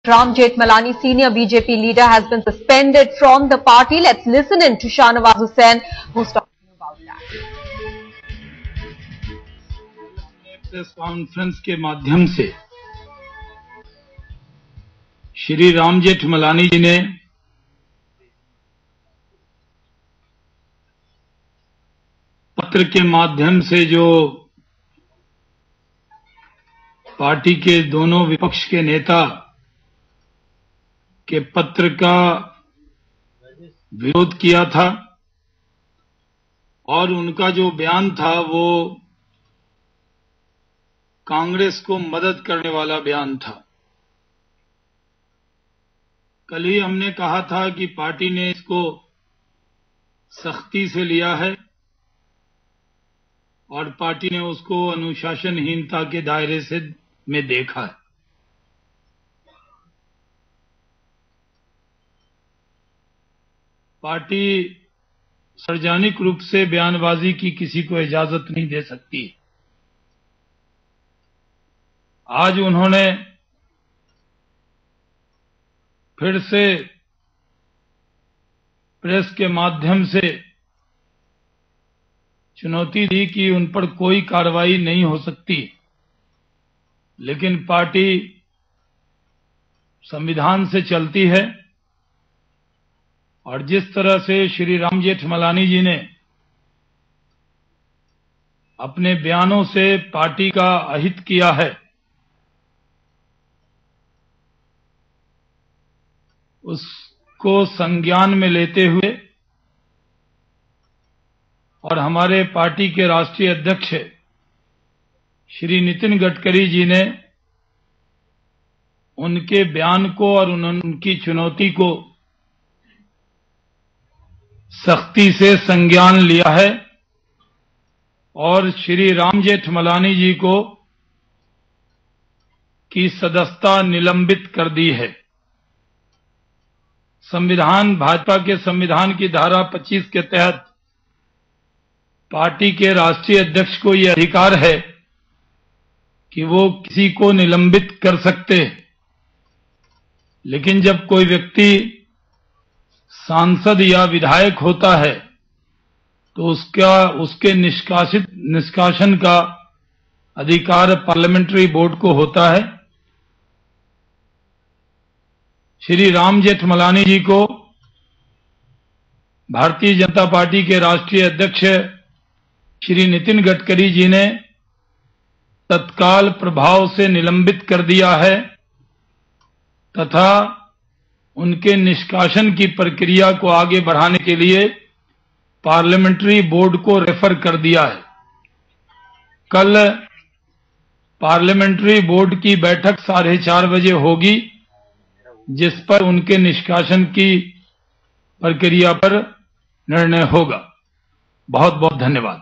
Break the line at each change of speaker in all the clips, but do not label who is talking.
Ram Jethmalani, senior BJP leader, has been suspended from the party. Let's listen in to Shahnawaz Hussain, who's talking about that.
Press conference के माध्यम से श्री राम जेठमलानी जी ने पत्र के माध्यम से जो पार्टी के दोनों विपक्ष के नेता के पत्र का विरोध किया था और उनका जो बयान था वो कांग्रेस को मदद करने वाला बयान था। कल ही हमने कहा था कि पार्टी ने इसको सख्ती से लिया है और पार्टी ने उसको अनुशासनहीनता के दायरे से में देखा है। पार्टी सार्वजनिक रूप से बयानबाजी की किसी को इजाजत नहीं दे सकती। आज उन्होंने फिर से प्रेस के माध्यम से चुनौती दी कि उन पर कोई कार्रवाई नहीं हो सकती, लेकिन पार्टी संविधान से चलती है और जिस तरह से श्री राम जेठमलानी जी ने अपने बयानों से पार्टी का अहित किया है, उसको संज्ञान में लेते हुए और हमारे पार्टी के राष्ट्रीय अध्यक्ष श्री नितिन गडकरी जी ने उनके बयान को और उनकी चुनौती को सख्ती से संज्ञान लिया है और श्री राम जेठमलानी जी को की सदस्यता निलंबित कर दी है। संविधान, भाजपा के संविधान की धारा 25 के तहत पार्टी के राष्ट्रीय अध्यक्ष को यह अधिकार है कि वो किसी को निलंबित कर सकते हैं, लेकिन जब कोई व्यक्ति सांसद या विधायक होता है तो उसके निष्कासन का अधिकार पार्लियामेंट्री बोर्ड को होता है। श्री राम जेठमलानी जी को भारतीय जनता पार्टी के राष्ट्रीय अध्यक्ष श्री नितिन गडकरी जी ने तत्काल प्रभाव से निलंबित कर दिया है तथा उनके निष्कासन की प्रक्रिया को आगे बढ़ाने के लिए पार्लियामेंट्री बोर्ड को रेफर कर दिया है। कल पार्लियामेंट्री बोर्ड की बैठक 4:30 बजे होगी, जिस पर उनके निष्कासन की प्रक्रिया पर निर्णय होगा। बहुत बहुत धन्यवाद।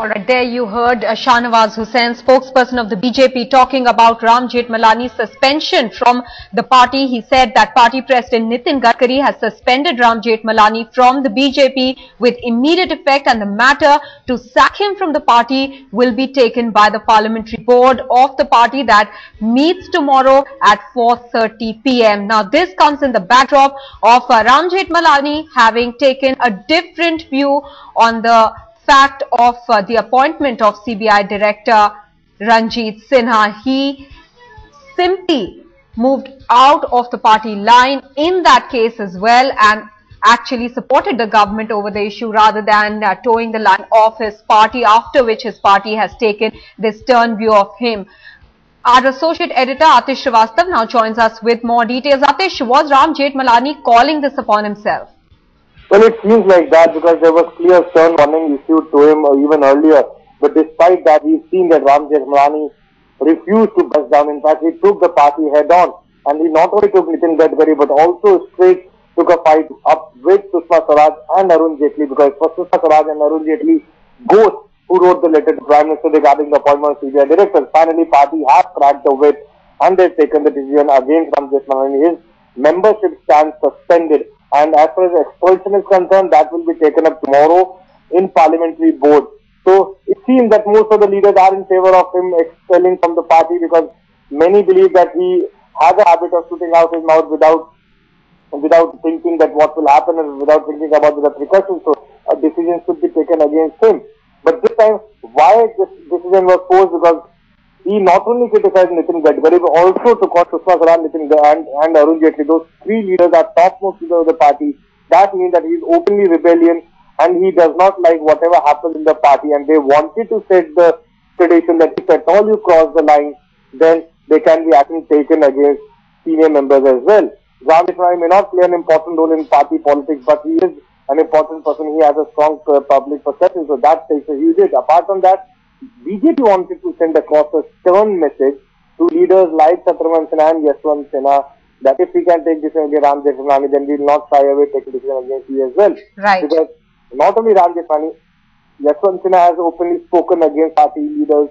All right, there you heard Shahnawaz Hussain, spokesperson of the BJP, talking about Ram Jethmalani's suspension from the party. He said that party president Nitin Gadkari has suspended Ram Jethmalani from the BJP with immediate effect, and the matter to sack him from the party will be taken by the parliamentary board of the party that meets tomorrow at 4:30 p.m. Now, this comes in the backdrop of Ram Jethmalani having taken a different view on the fact of the appointment of CBI Director Ranjit Sinha. He simply moved out of the party line in that case as well and actually supported the government over the issue rather than towing the line of his party, after which his party has taken this stern view of him. Our associate editor Atish Srivastav now joins us with more details. Atish, was Ram Jethmalani calling this upon himself?
Well, it seems like that because there was clear stern warning issued to him even earlier. But despite that, we've seen that Ram Jethmalani refused to bust down. In fact, he took the party head on. And he not only took Nitin Gadkari, but also straight took a fight up with Sushma Swaraj and Arun Jaitley, because it was Sushma Swaraj and Arun Jaitley both who wrote the letter to Prime Minister regarding the appointment of CBI directors. Finally, party has cracked the whip and they've taken the decision against Ram Jethmalani. His membership stands suspended. And as far as expulsion is concerned, that will be taken up tomorrow in parliamentary board. So it seems that most of the leaders are in favor of him expelling from the party, because many believe that he has a habit of shooting out his mouth without thinking that what will happen and without thinking about the repercussions. So a decision should be taken against him. But this time, why this decision was forced? Because he not only criticized Nitin Gadkari, but also took on Sushma Swaraj, and Arun Jaitley. Those three leaders are topmost leaders of the party. That means that he is openly rebellion and he does not like whatever happens in the party. And they wanted to set the tradition that if at all you cross the line, then there can be action taken against senior members as well. Ram Jethmalani may not play an important role in party politics, but he is an important person. He has a strong public perception, so that takes a huge hit. Apart from that, BJP wanted to send across a stern message to leaders like Shatrughan Sinha and Yashwant Sinha that if we can take decision against Ram Jethmalani, then we will not shy away taking decision against you as well.
Right.
Because not only Ram Jethmalani, Yashwant Sinha has openly spoken against party leaders.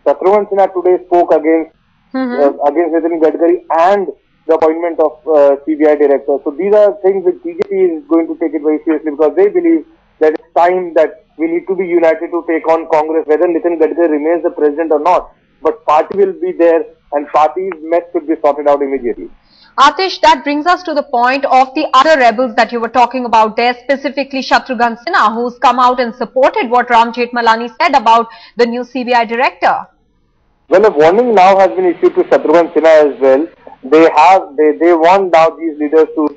Shatrughan Sinha today spoke against Nitin Gadkari and the appointment of CBI director. So these are things which BJP is going to take it very seriously, because they believe that it's time that we need to be united to take on Congress, whether Nitin Gadkari remains the president or not. But party will be there and party's mess should be sorted out immediately.
Atish, that brings us to the point of the other rebels that you were talking about there, specifically Shatrughan Sinha, who's come out and supported what Ram Jethmalani said about the new CBI director.
Well, a warning now has been issued to Shatrughan Sinha as well. They want now these leaders to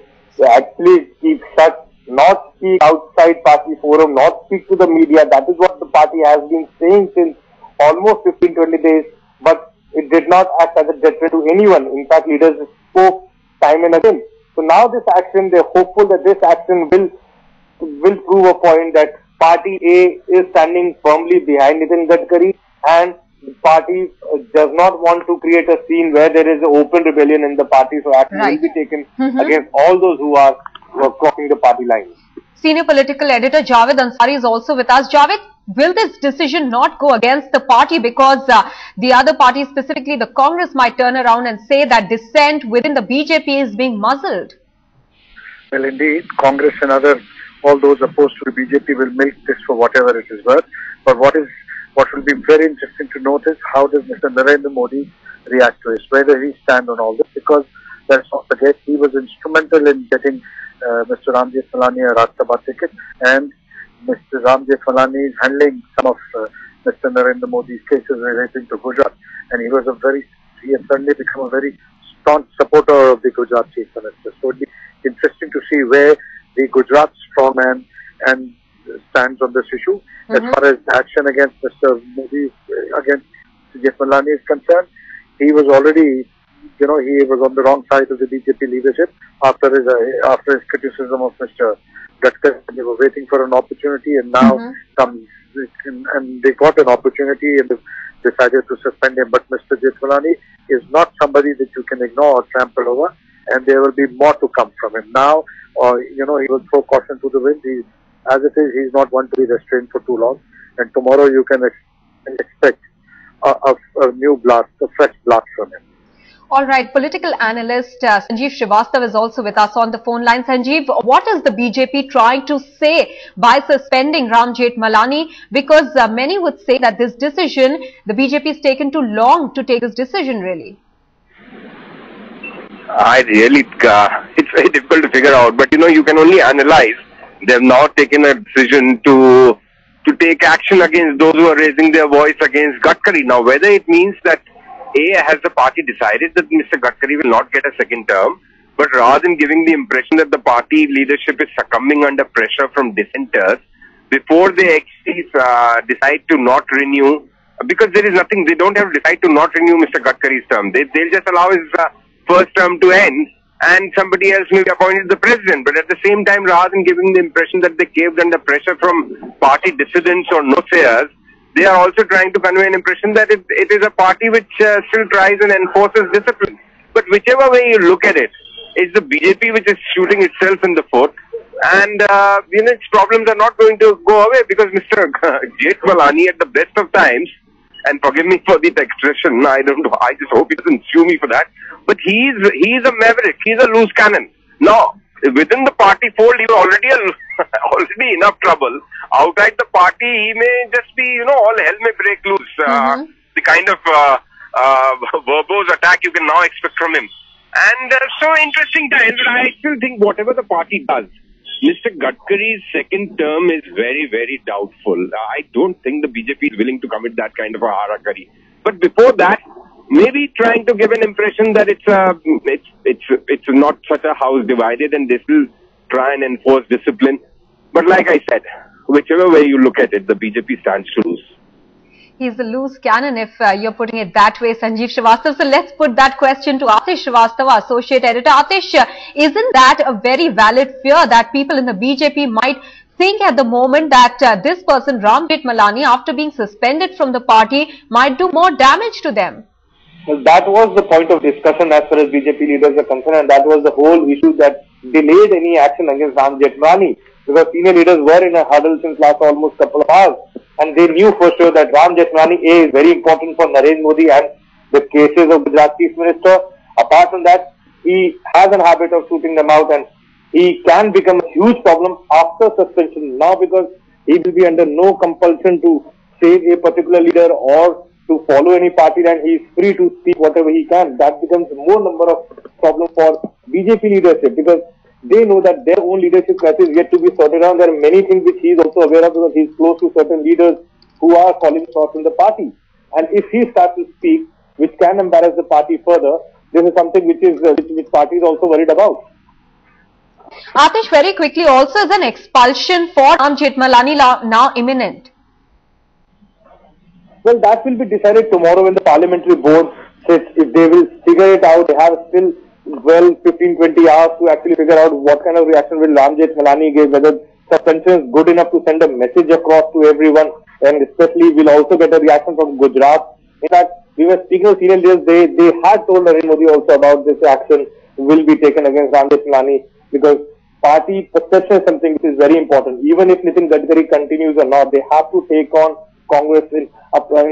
actually keep shut, not speak outside party forum, not speak to the media. That is what the party has been saying since almost 15-20 days, but it did not act as a deterrent to anyone. In fact, leaders spoke time and again. So now this action, they're hopeful that this action will prove a point that party A is standing firmly behind Nitin Gadkari, and the party does not want to create a scene where there is an open rebellion in the party. So action will be taken against all those who are crossing the party line.
Senior political editor Javed Ansari is also with us. Javed, will this decision not go against the party, because the other party, specifically the Congress, might turn around and say that dissent within the BJP is being muzzled?
Well, indeed, Congress and all those opposed to the BJP will milk this for whatever it is worth. But what will be very interesting to note is how does Mr. Narendra Modi react to it, whether he stands on all this, because let's not forget he was instrumental in getting Mr. Ram Jethmalani a Rajya Sabha ticket, and Mr. Ram Jethmalani is handling some of Mr. Narendra Modi's cases relating to Gujarat, and he has suddenly become a very staunch supporter of the Gujarat Chief Minister. So it will be interesting to see where the Gujarat strongman and stands on this issue. As far as action against Mr. Modi, against Jethmalani is concerned, he was already, he was on the wrong side of the BJP leadership after his criticism of Mr. Gadkari. They were waiting for an opportunity, and now and they got an opportunity and decided to suspend him. But Mr. Jethmalani is not somebody that you can ignore or trample over, and there will be more to come from him. Now, he will throw caution to the wind. As it is, he's not one to be restrained for too long, and tomorrow you can expect a new blast, a fresh blast from him.
All right, political analyst Sanjeev Srivastava is also with us on the phone line. Sanjeev, what is the BJP trying to say by suspending Ram Jethmalani? Because many would say that this decision, the BJP has taken too long to take this decision, really.
It's very difficult to figure out, but you can only analyze. They have now taken a decision to take action against those who are raising their voice against Gadkari. Now, whether it means that has the party decided that Mr. Gadkari will not get a second term, but rather than giving the impression that the party leadership is succumbing under pressure from dissenters, before they actually decide to not renew, because there is nothing, they don't have to decide to not renew Mr. Gadkari's term. They'll just allow his first term to end, and somebody else may be appointed the president. But at the same time, rather than giving the impression that they caved under pressure from party dissidents or no-sayers, they are also trying to convey an impression that it is a party which still tries and enforces discipline. But whichever way you look at it, it's the BJP which is shooting itself in the foot. And, its problems are not going to go away, because Mr. Jethmalani at the best of times, and forgive me for the expression, I don't know, I just hope he doesn't sue me for that, but he's a maverick, he's a loose cannon. Now, within the party fold, he was already enough trouble. Outside the party, he may just be, all hell may break loose. The kind of verbose attack you can now expect from him. And so interesting times. I still think whatever the party does, Mr. Gadkari's second term is very, very doubtful. I don't think the BJP is willing to commit that kind of a harakari. But before that, maybe trying to give an impression that it's not such a house divided, and they will try and enforce discipline. But like I said, whichever way you look at it, the BJP stands to lose.
He's a loose cannon, if you're putting it that way, Sanjeev Srivastava. So let's put that question to Atish Srivastava, Associate Editor. Atish, isn't that a very valid fear that people in the BJP might think at the moment that this person, Ram Jethmalani, after being suspended from the party, might do more damage to them?
Well, that was the point of discussion as far as BJP leaders are concerned, and that was the whole issue that delayed any action against Ram Jethmalani, because senior leaders were in a huddle since last almost couple of hours, and they knew for sure that Ram Jethmalani is very important for Narendra Modi and the cases of Gujarat Chief Minister. Apart from that, he has a habit of shooting them out, and he can become a huge problem after suspension now, because he will be under no compulsion to save a particular leader or to follow any party, and he is free to speak whatever he can. That becomes more number of problem for BJP leadership, because they know that their own leadership crisis is yet to be sorted out. There are many things which he is also aware of, because he is close to certain leaders who are calling shots in the party. And if he starts to speak, which can embarrass the party further, this is something which party is also worried about.
Atish, very quickly, also is an expulsion for Ram Jethmalani now imminent?
Well, that will be decided tomorrow when the parliamentary board sits. If they will figure it out, they have still 15-20 hours to actually figure out what kind of reaction will Ram Jethmalani give, whether suspension is good enough to send a message across to everyone, and especially we'll also get a reaction from Gujarat. In fact, we were speaking of senior leaders, they had told Narendra Modi also about this action will be taken against Ram Jethmalani, because party perception is something which is very important. Even if Nitin Gadkari continues or not, they have to take on Congress in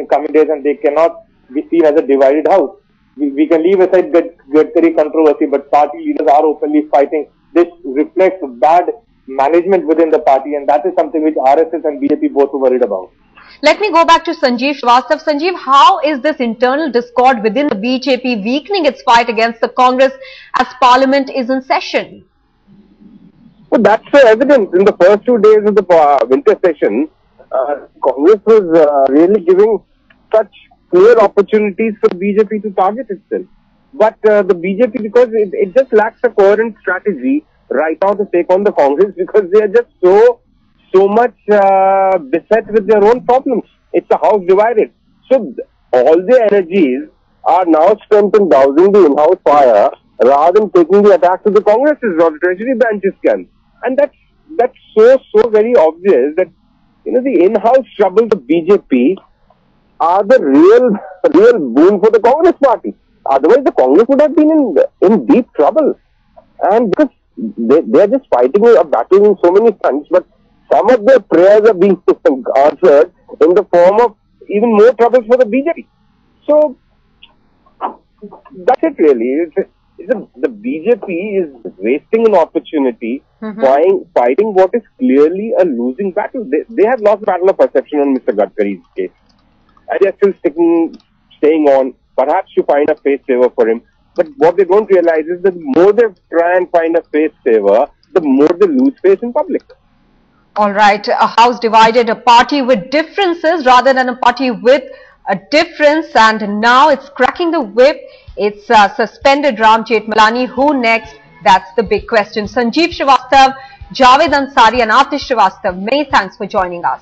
coming days, and they cannot be seen as a divided house. We can leave aside Gadkari controversy, but party leaders are openly fighting. This reflects bad management within the party, and that is something which RSS and BJP both are worried about.
Let me go back to Sanjeev Srivastava. Sanjeev, how is this internal discord within the BJP weakening its fight against the Congress as Parliament is in session?
Well, that's evident. In the first 2 days of the winter session, Congress was really giving such clear opportunities for BJP to target itself. But the BJP, because it just lacks a coherent strategy right now to take on the Congress, because they are just so much beset with their own problems. It's a house divided. So all their energies are now spent in dousing the in-house fire rather than taking the attack to the Congresses or the Treasury branches can. And that's so very obvious that the in-house trouble, the BJP, are the real boon for the Congress party. Otherwise, the Congress would have been in deep trouble. And because they are just fighting a battle in so many fronts, but some of their prayers are being answered in the form of even more troubles for the BJP. So, that's it really. The BJP is wasting an opportunity fighting what is clearly a losing battle. They have lost the battle of perception on Mr. Gadkari's case. And they are still staying on, perhaps to find a face saver for him. But what they don't realize is that the more they try and find a face saver, the more they lose face in public.
All right, a house divided, a party with differences rather than a party with a difference, and now it's cracking the whip. It's suspended Ram Jethmalani. Who next? That's the big question. Sanjeev Srivastava, Javed Ansari and Atish Srivastava, many thanks for joining us.